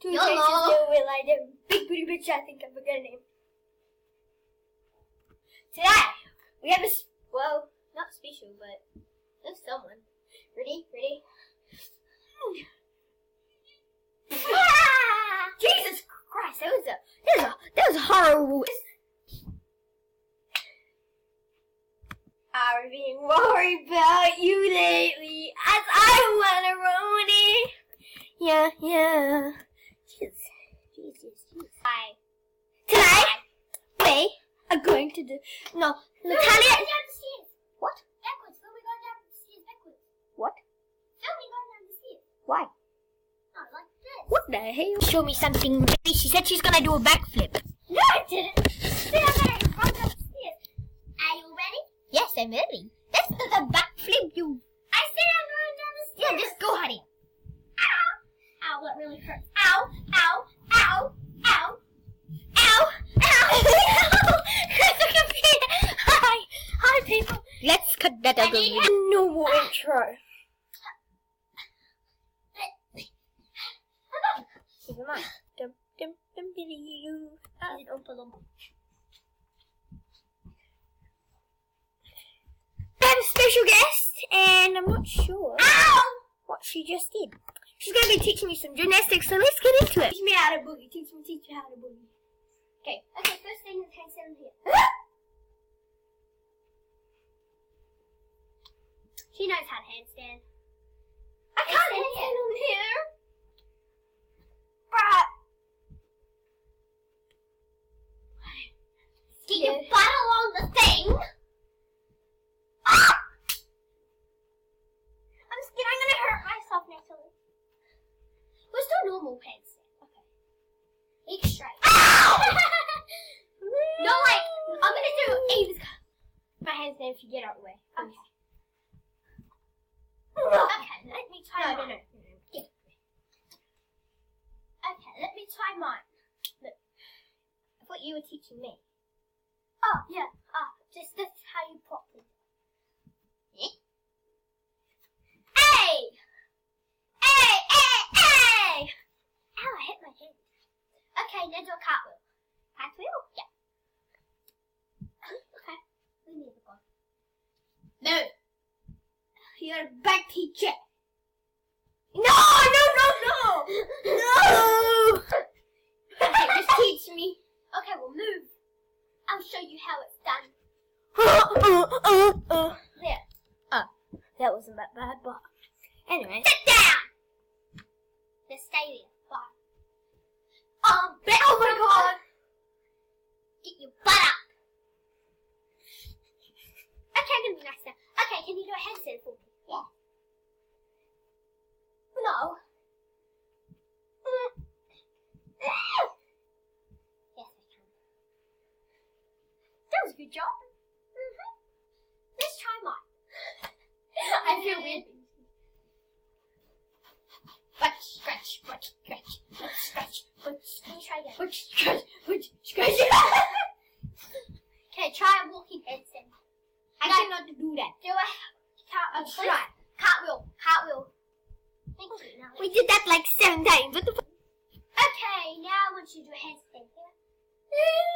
Two faces still will I do. Big booty bitch, I think I forgot her name. Today, we have a, well, not special, but there's someone. Ready? Ready? Jesus Christ, that was horrible. I've been worried about you lately, as I wanna ruin it. Yeah. Jesus. Hi. Today, we are going to do. No, Natalia. Down the stairs. What? Backwards. Then we go down the stairs backwards. What? Then we go down the stairs. Why? Oh, like this. What the hell? Show me something. She said she's gonna do a backflip. No, I didn't. Then I'm gonna run down the stairs. Are you ready? Yes, I'm ready. That's the backflip, you. I said I'm going down the stairs. Yeah, just go, honey. Ow! Ow, that really hurts. Ow! Ow! Ow! Ow! Ow! Hi, people. Let's cut that out. No more intro. Never mind. I have a special guest, and I'm not sure what she just did. She's going to be teaching me some gymnastics, so let's get into it. Teach me how to boogie. Teach me how to boogie. Okay, first thing is handstand here. She knows how to handstand. I can't handstand on here. Get your butt along the thing. I'm scared I'm gonna hurt myself next to it. Let's do normal handstand. Okay. Leg straight. No, like, I'm gonna do Eva's my handstand if you get out of the way. Okay. Okay, let me try mine. No. Get it. Okay, let me try mine. Look. I thought you were teaching me. Oh, yeah. Just this is how you properly do it. Hey! Ow, I hit my hand. Okay, now do a cartwheel. Cartwheel? Yeah. Okay. We need to go. No. You're a bad teacher. No! Okay, just teach me. Okay, we'll move. I'll show you how it's done. There. That wasn't that bad, but anyway. Sit down! Just stay there. Bye. Oh my god! Get your butt up. Okay, I'm gonna be nice now. Okay, can you do a handstand for me? Yeah. No. Yes, I can. That was a good job. Let's try mine. I feel weird. Butt scratch. Let me try again. Butt scratch. Okay, try a walking handstand. I cannot do that. Do a Try. cartwheel. Thank you. Now We did that like 7 times. What the fuck? okay, now I want you to do a handstand here.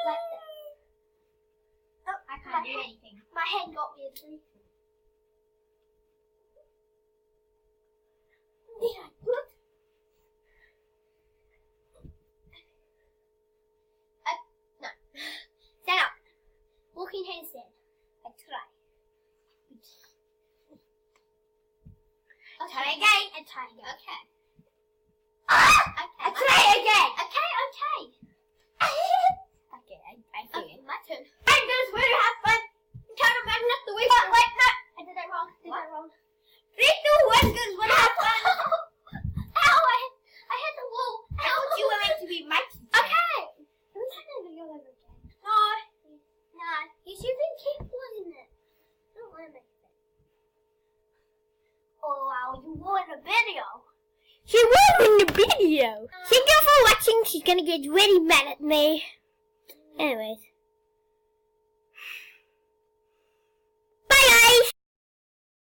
Like this. Oh, I can't do anything. My hand got weird too. Yeah, good. No. Stand up. Walking handstand. I try. Okay. Try again and try again. Okay. Okay. Try again. Okay. Okay, I feel Okay, my turn. I'm just going to have fun. Turn them back, not the way. Wait, no. I did that wrong. 3, 2, 1, girls, want to have fun. Ow, I hit the wall. Ow, You were meant to be my teacher. okay. Let me try that video over again. No. You should be careful in it. I don't want to make it. Oh, wow, you won a video. She won in the video. Thank you for watching. She's gonna get really mad at me. Anyways.